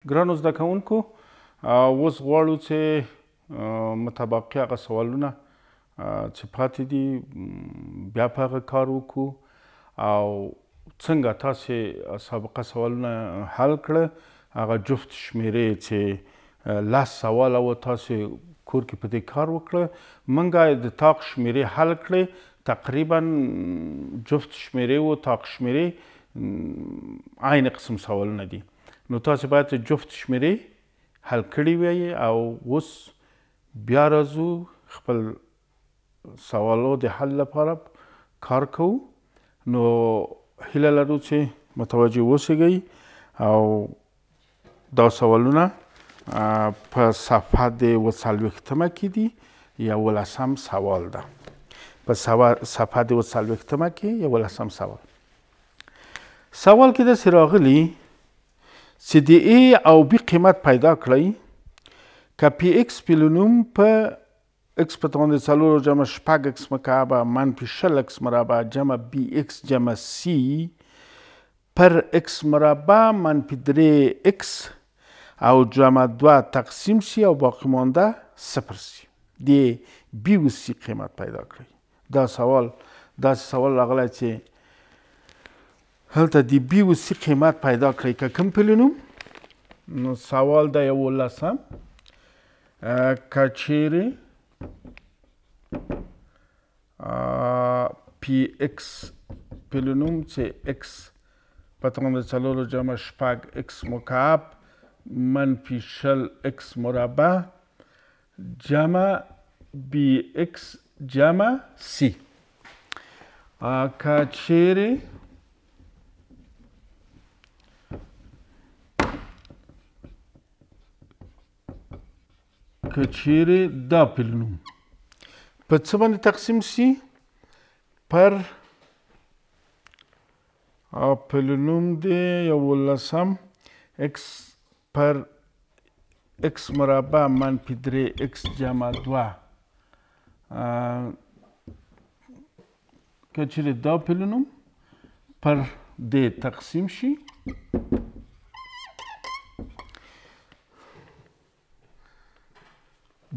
ګرانو زده کوونکو اوس غواړو چې متبقي هغه سوالونه چې پاتې دي بیا په هغه کار وکړو او څنګه تاسې سابقه سوالونه حل کړه هغه جفت شمیرې چې 10 سواله و تاسې کور کې په دې کار وکړه موږ د طاق شمیرې حل کړې تقریبا جفت شمیرې و طاق شمیرې عین قسم سوالونه دي نو تاسې باید جفت شمیرې حل کړي وي او اوس بیا راځو خپل سوالو د حل لپاره کار کوو نو هیله لرو چې متوجه اوسئ او دا سوالونه په صفحه د 40 کې دي 11 سوال ده په صفحه د 40 کې 11 سوال کې داسې راغلي چې د A او B قیمت پیدا کړئ که پی ایکس پلونوم په x په توان د 4 جمع 6x مکعبه منفي 10x مربع جمع bx جمع c پر x مربع منفي 3x او جمع 2 تقسیم c او باقی مانده 0 c د b و c قیمت پیدا کړئ دا سوال راغلی چې هلته د b و c قیمت پیدا کړئ که کوم پلونوم نو سوال د 11 که چیرې پی ایکس پلونوم چې x په توان د 4 جمع 6x مکعب منفي 10x مربع جمع bx جمع c که چیرې دا پلونوم په څه باندې تقسیم شي پر پلونوم د 11 x پر x مربع منفي 3x جمع 2 که چیرې دا پلونوم پر د تقسیم شي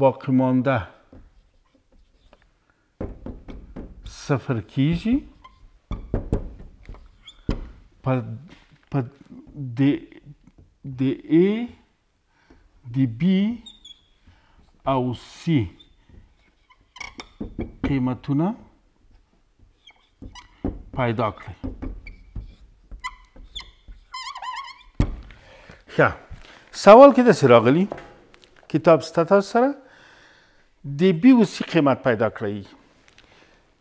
باقی مانده 0 کیږي په د A د B او C قیمتونه پیدا کړئ ښه سوال کې داسې راغلي کتاب ستا تاسو سره د B و C قیمت پیدا کړئ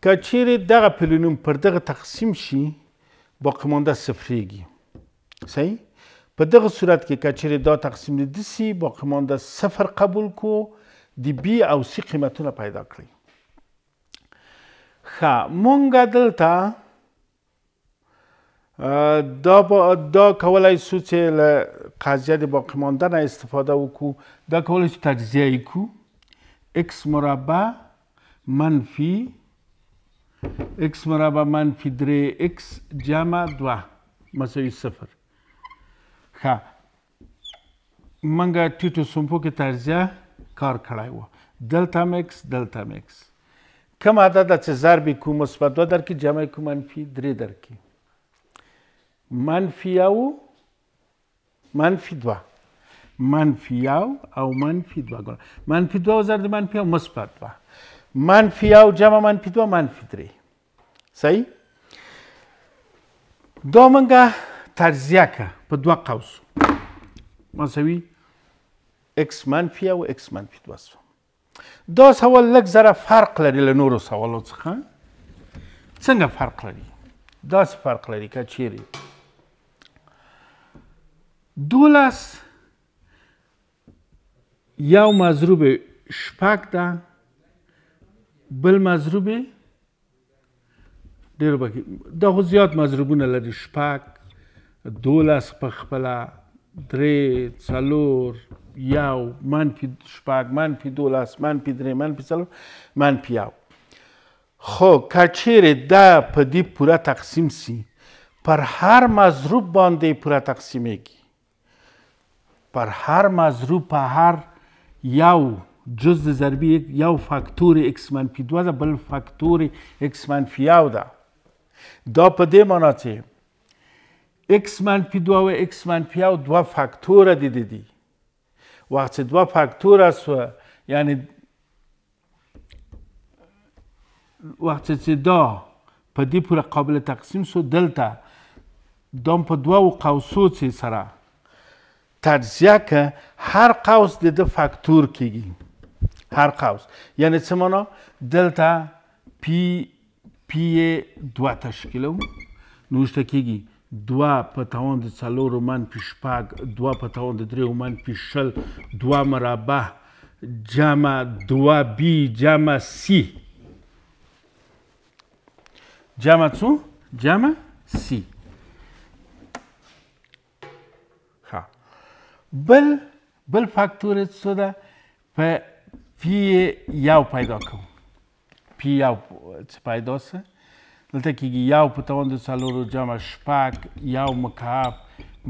که چیرې دغه پلونوم پر دغه تقسیم شي باقی مانده صفریږي صحیح په دغه صورت کې که چیرې دا تقسیم د دسي باقی مانده 0 قبول کو د B او C قیمتونه پیدا کړئ ښه مونږ دلته دا کولی شو چې له قضیه د باقی مانده نه استفاده وکړو دا کولی شو تجزیه یې کړو x مربع منفي x مربع منفي 3x جمع 2 مساوي 0 ښه موږ ټیټو صنفو کې تجزیه کار کړی و دلته م x دلته م x کوم عدد ده چې ضرب یې کړو مثبت 2 درکړي جمع یې کړو منفي 3 درکړي منفي 1 منفي 2 منفي 1 او منفي 2 منفي 2 ضرب د منفي 1 مثبت 2 منفي 1 جمع منفي 2 منفي 3 صحیح دا موږ تجزیه که په 2 قوسو مساوي x منفي او x منفي 2 سو دا سوال لږ ذره فرق لري له نورو سوالو څخه څنګه فرق لري داسې فرق لري که چیرې 12 یو مضروب 6 ده بل مضروب ډېر پکې دا خو زیات مضروبونه لري 6 12 په خپله 3 4 1 منفي 6 منفي 12 منفي 3 منفي 4 منفي 1 خو که چیرې دا په دې پوره تقسیم سي پر هر مضروب باندې پوره تقسیمیږي پر هر مضروب په هر یو جز د ضربي یو فاکتور x منفي 2 ده، بل فاکتور x منفي 1 ده. دا په دې معنا چې x منفي 2 او x منفي 1 دوه فاکتوره دي د دې. وخت چې دوه فاکتوره سوه یعنې وخت چې دا په دې پورې قابل تقسیم سو دلته دا په دوو قوسو چې سره تجزیه که هر قوس د ده فاکتور کیږي. هر قوس یعنی څه معنا دلته پی 2 تشکیله و نو وروسته کیږي 2 په توان د 4 منفي 6 2 په توان د 3 منفي 0 2 مربع جمع 2b جمع c جمع څو؟ جمع c. بل فاکتور څه ده؟ په پی یو پیدا کوو. پی یو څه پیدا سه؟ دلته کېږي 1 په توان د 4 جمع 6 1 مکعب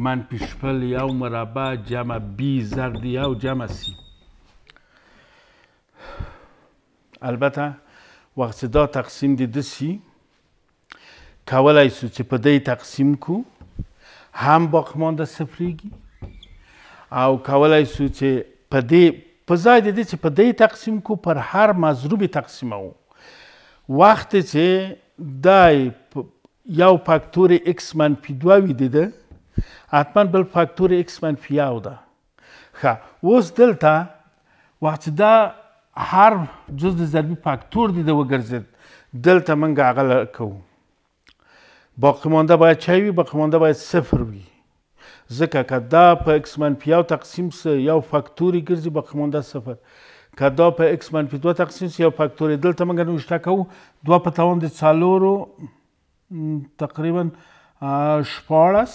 منفي 0 1 مربع جمع b ضرب 1 جمع c. البته وقت چې دا تقسیم د دسي کولی سو چې په دی تقسیم کو هم باقیمانده صفریږي او کولی سو چې په دې په ځای د دې چې په دی تقسیم کو پر هر مضروب تقسیمو. وخت چې دای یو فاکتور x منفي 2 وي د ده حتما بل فاکتور x منفي 1 ده. ښه اوس دلته وخت چې دا هر جز د ضربي فاکتور د ده وګرځېد دلته موږ هغه کوو. باقیمانده باید چی وي؟ باقیمانده باید 0 وي. ځکه که دا په x منفي 1 تقسیم سه یو فاکتور ګرځي باقیمانده 0. که دا په x منفي 2 تقسیم سه یو فاکتور دلته موږ نوشته کوو 2 په توان د 4 تقریبا 14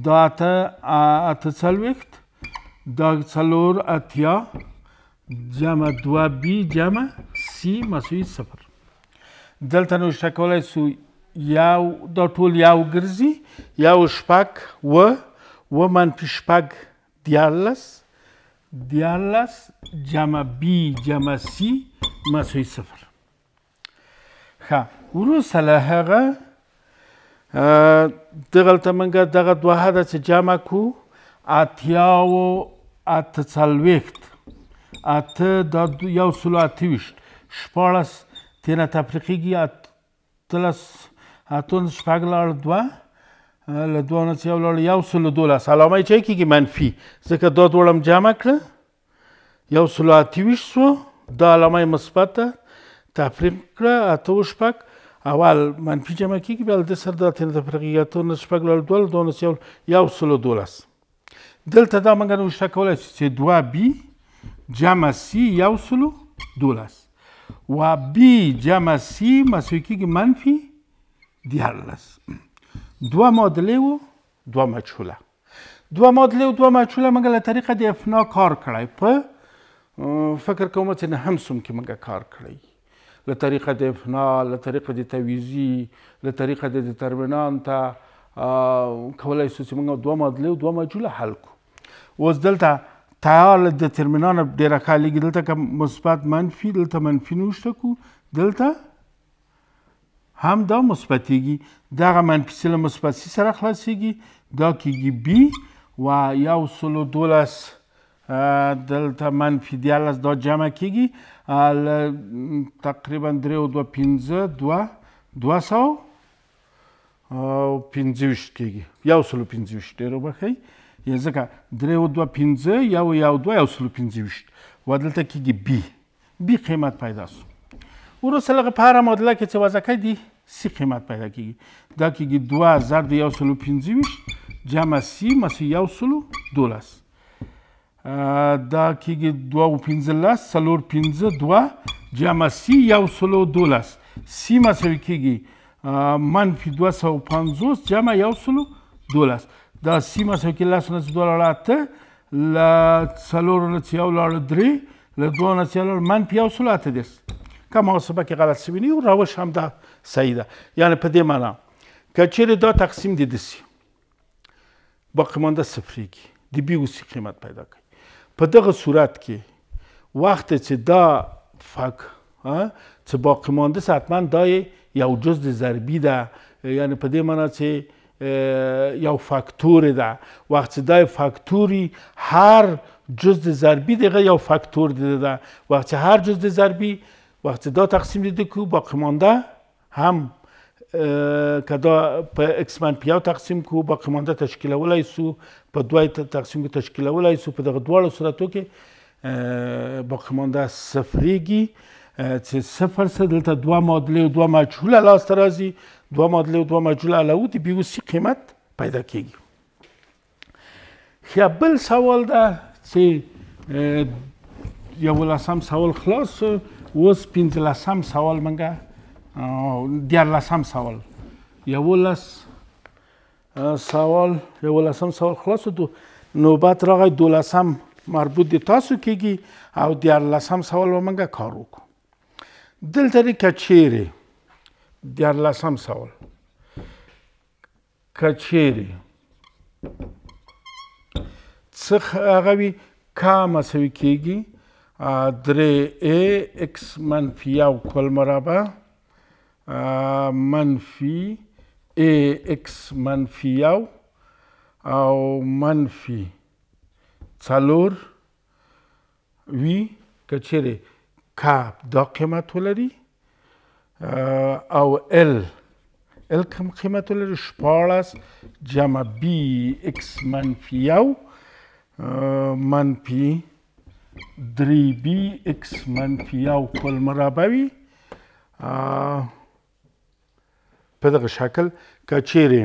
دا 8 دا 4 اتیا جمع 2b جمع c مساوي 0. دلته نوشته کولی سو یو دا ټول یو ګرځي 1 شپږ و منفي 6 14 جمع b جمع c مساوي 0. ښه وروسته له هغه دغلته موږ دغه دوه حده چې جمع کو 8 دا 128 14 تېنه تفریقېږي 8 شپږ لاړ 2 له 2 نه چې یو لاړ 112 علامه یې چی کېږي منفي ځکه دا دواړه م جمع کړه 128 سو دا علامه یې مثبته تفریق کړه 8 شپږ اول منفي جمع کېږي بیا له دې سره دا تېنه تفریقېږي 8 نه شپږ لاړ 2 له 2 نه چې یو 112 دلته دا موږ نوشته کولی شو چې 2b جمع c 112 و b جمع c مساوي کېږي منفي 14. دوه معادلې و دوه مجهوله. دوه معادلې و دوه مجهوله موږ له طریقه د افنا کار کړی په فکر کوم چې نه هم سوم کې موږ کار کړی له طریقه د افنا له طریقه د تویزی له طریقه د دیترمینانته کولی سو چې موږ دوه معادلې و دوه مجهوله حل کړو. اوس دلته تیار له دیترمینانه ډېره ښه حلیږي دلته که مثبت منفي دلته منفي نوشته کړو دلته هم دا مثبتېږي دغه منفي سي له مثبت سي سره خلاصېږي دا کېږي b و 112 دلته منفي 14 دا جمع کېږي له تقریبا 3 و 2 5 225 کېږي 125 ډېر وبښئ ځکه 3 و 2 5 1 2 125 و دلته کېږي b قیمت پیدا سو. وروسته لږ په هره معادله کې چې وضع کوي دي سی قیمت پیدا کېږي دا کېږي 2 ضرب 125 جمع c مساوي 112 دا کېږي 2 و 15 4 5 2 جمع c 112 c مساوي کېږي منفي 250 جمع 112 دا c مساوي کېږي 10 نه چې 2 لاړه 8 له 4 نه چې 1 لاړه 3 له 2 نه چې 1 لاړه منفي 118 که محاسبه کې غلط شوي نه یو روش هم دا صحیح ده. یعنې په دې معنا که چیرې دا تقسیم د داسې باقیمانده صفرېږي د بي اوسي قیمت پیدا کوي. په دغه صورت کې وخت چې دا چې باقی مانده است حتما دا یو جزء ضربی ده، یعنی په دې معنی چې یو فاکتور ده. وخت چې دا فاکتوری هر جزء ضربی دغه یو فاکتور ده. وقت چې هر جزء ضربی وقت دا تقسیم دیده که باقی مانده هم که دا په اکس منفی یو تقسیم کو باقی مانده تشکیلولی سو، په دوی تقسیم کو تشکیلولی سو. په دغه دواړو صورتو کې باقی مانده صفریږي چې صفر سه دلته دوه معادلې او دوه مجهوله لاسته راځي. دوه معادلې او دوه مجهوله علاوه د بي او سي قیمت پیدا کیږي. ښه، بل سوال ده چې 11 سوال خلاص. اوس 15 سوال منګه 14 سوال 11 سوال خلاص دو. نوبت راغی 12 مربوط د تاسو کیږي او 14 سوال به منګه کار وکړو. دلته دی که چیرې 14 سوال که چیرې څه هغه وي کا مساوي کیږي 3a x منفی یو کل مربع منفی ax منفی یو او منفی 4 وي که چیرې کا دا قیمت ولري او ال کم قیمت ولري 14 جمع بی اکس منفی یو منفی 3 بی اکس منفی یو کل مربع وي. په دغه شکل که چیرې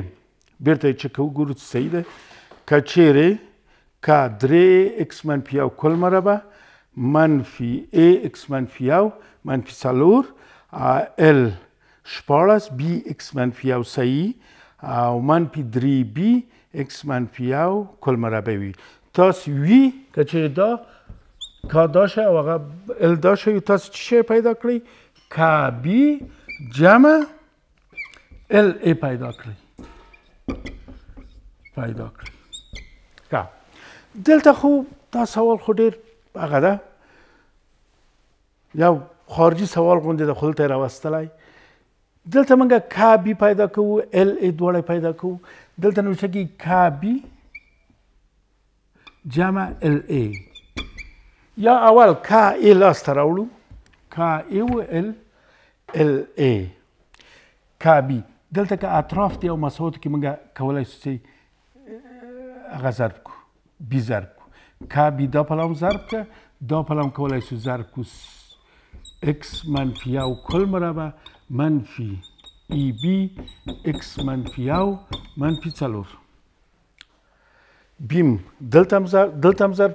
بیرته یې چک وګورو چې صحیح ده. که چیرې که 3 اکس منفی یو کل مربع منفی ا اکس منفی یو منفی 4 ال 14 بی اکس منفی یو صحیح او منفی 3 بی اکس منفی یو کل مربع وي. تاسو وي که چیرې دا کا دا شی او هغه ال دا شی تاسو څه شی پیدا کړئ؟ کا بی جمع ال ای پیدا کړئ. دلته خو دا سوال خو ډېر هغه ده، یو خارجي سوال غوندې د خو دلته یې راوستلی. دلته موږ کا بي پیدا کوو، ال ای دواړه پیدا کوو. دلته نوشته کېږي کا بي جمع ال ای. یا اول کا ای لاسته راوړو، کا ای و ال ای. کا بي دلته که اطراف دی او مساواتو کې موږ کولی شو چې هغه ضرب کړو، بي ضرب کړو. کا بي دا پلام ضرب کړه، دا پلام کولی شو ضرب کړو اکس منفی یو کل مربع منفی ای بی اکس منفی یو منفی 4. بیم دلته هم ضرب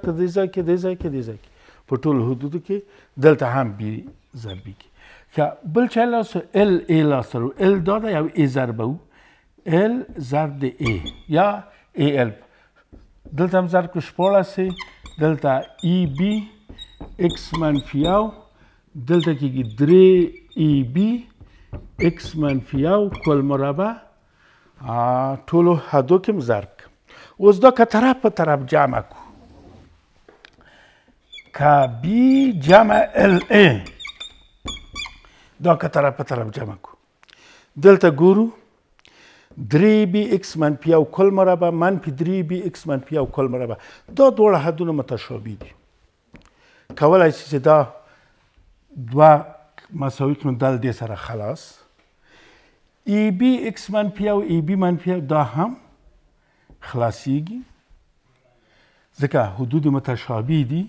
کړه دې ځای کې، دې ځای کې، دې ځای کې، په ټولو حدودو کې دلته هم بي ضربېږي. بل چا لاسه ال ای لاسته رو، ال دا ده یو ای ضربه و، ال ضرب د ای یا ای ال. دلته هم ضرب کړو 14 دلته ای بی اکس منفی یو دلته کېږي 3 ای بی اکس منفی یو کل مربع ټولو حدو کې هم ضرب کړو. اوس دا که طرف په طرف جمع کړو، که بی جمع ال ای دا که طرف په طرف جمع کړو. دلته ګورو 3 بی اکس منفی یو کل مربع منفی 3 بی اکس منفی یو کل مربع. دا دواړه حدونه متشابه دي. کولی شي چې دا دوه مساوي کړو، دا دې سره خلاص. ای بی اکس منفی یو ای بی منفی یو دا هم خلاصیږي ځکه حدود متشابه دي.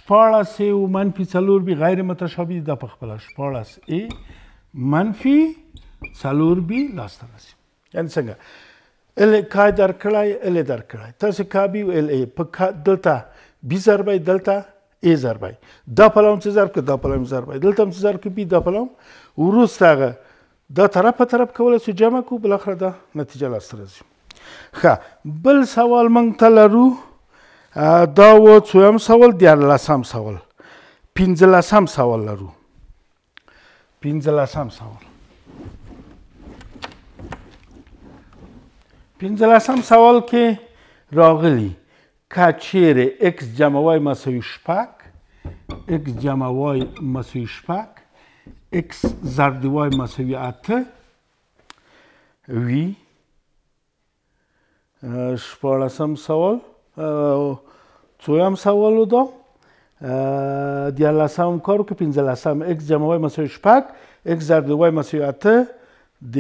14 او منفی 4 بي غیر متشابه دي. دا په خپله 14 ای منفی 4 بي لاسته راځي. یعنې څنګه ال کا درکړی ال درکړی، تاسو کا بي ال ای په دلته بي ضربی دلته ای ضربی، دا پلام څه ضرب کړه دا پلام ضربی، دلته هم څه ضرب کړه بي دا پلام. وروسته هغه دا طرف په طرف کولی شو جمع کړو، بالاخره دا نتیجه لاسته راځي. ښه، بل سوال موږ ته لرو. دا و څویم سوال 14 سوال 15 سوال لرو. 15 سوال کې راغلی که چیرې x جمع y مساوي 6 x جمع y مساوي 6 x ضرب د y مساوي 8 وي. 14 سوال څویم سوال دا 14 کار وکړو. 15 x جمع y مساوي 6 x ضرب د y مساوي 8 د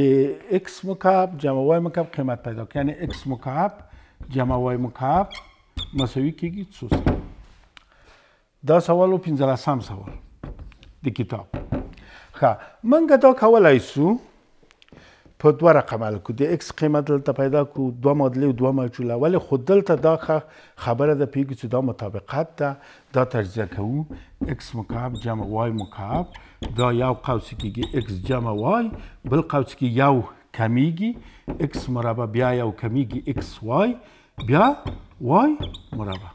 x مکعب جمع y مکعب قیمت پیدا کړو. یعنی x مکعب جمع y مکعب مساوي کېږي 200. دا سوال و 15 سوال د کتاب. ښه موږ دا کولی شو په 2 رقم حل کړو. د x قیمت دلته پیدا کړو 2 معادلې او 2 مجهوله. ولې خو دلته دا خبره ده پوهېږو چې دا مطابقت ده. دا تجزیه کوو x مکعب جمع y مکعب دا یو قوس کېږي x جمع y بل قوس کې یو کمیږي x مربع بیا یو کمیږي x y بیا y مربع.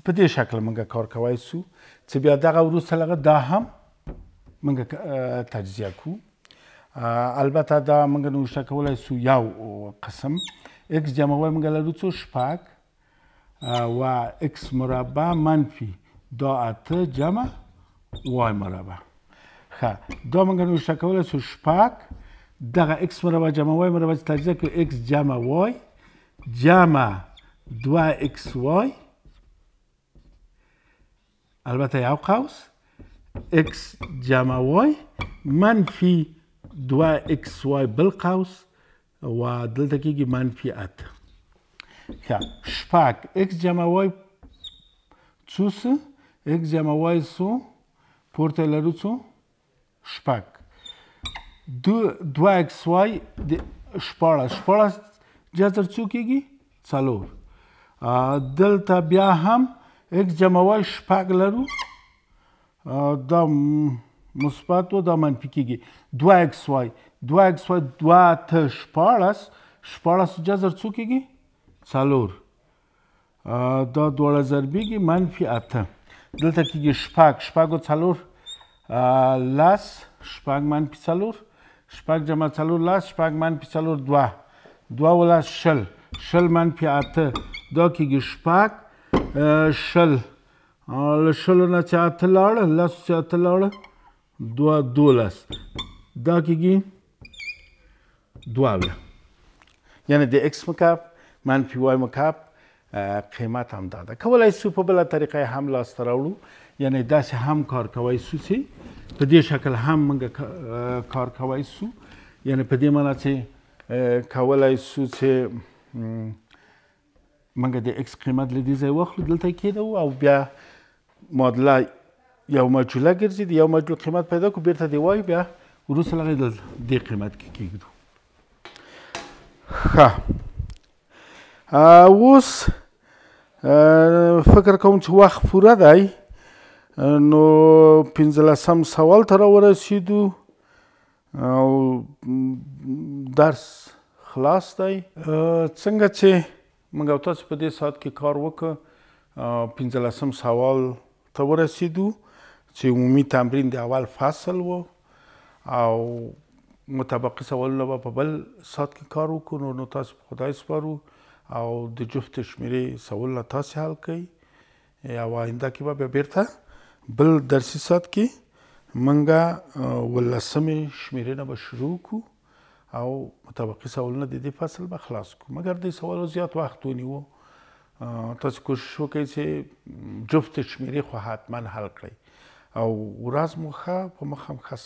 په دې شکل موږ کار کولی شو چې بیا دغه وروسته لغه دا هم موږ تجزیه کوو. البته دا موږ نوشته کولی شو یو قسم x جمع y موږ لرو څو 6 و x مربع منفي دا 8 جمع y مربع. ښه دا موږ نوشته کولی شو 6 دغه x مربع جمع y مربع چې تجزیه کړو x جمع y جمع 2xy البته یو قوس x جمع y منفي 2xy بل قوس و دلته کېږي منفي 8. ښه 6 x جمع y څو څه x جمع y څو پورته لرو څو 6 2xy د 14 جذر څو کېږي 4. دلته بیا هم x جمع y 6 لرو دا مثبت و دا منفي کېږي 2xy 2 ته 14 جذر څو کېږي 4 دا دواړه ضربېږي منفي 8. دلته کېږي 6 و 4 10 6 منفي 4 6 جمع 4 10 6 منفي 4 2 2 و 10 10 منفي 8 دا کېږي 6 شل له شلو نه چې 8 لاړه لسو چې 8 لاړه 12 دا کېږي 2. یعنې د x مکعب منفي y مکعب قیمت هم دا ده. کولی شو په بله طریقه یې هم لاسته راوړو. یعنې داسې هم کار کولی شو چې په دې شکل هم موږ کار کولی شو. یعنې په دې معنی چې کولی شو چې موږ د x قیمت له دې ځای واخلو دلته یې کېږدو او بیا معادله یو مجهوله ګرځي د یو مجهول قیمت پیدا کړو بیرته د y بیا وروسته له هغې د دې قیمت کې کېږدو. ښه اوس فکر کوم چې وخت پوره دی نو 15 سوال ته راورسېدو او درس خلاص دی. څنګه چې موږ او تاسو په دې ساعت کې کار وکړ 15 سوال ته ورسېدو چې عمومي تمرین د اول فصل و او مطابقي سوالونه به په بل ساعت کې کار وکړو. نو تاسو په خدای سپارو او د جفت شمیرې سوالونه تاسې حل کوئ او آینده کې به بیا بیرته بل درسي ساعت کې موږ 18مې شمیرې نه به شروع کړو او مطابقي سوالونه د دې فصل به خلاص کړو. مګر دې سوالو زیات وخت ونیو. تاسو کوشش وکړئ چې جفت شمیرې خو حتما حل کړئ او ورځ مو ښه په مخه هم ښه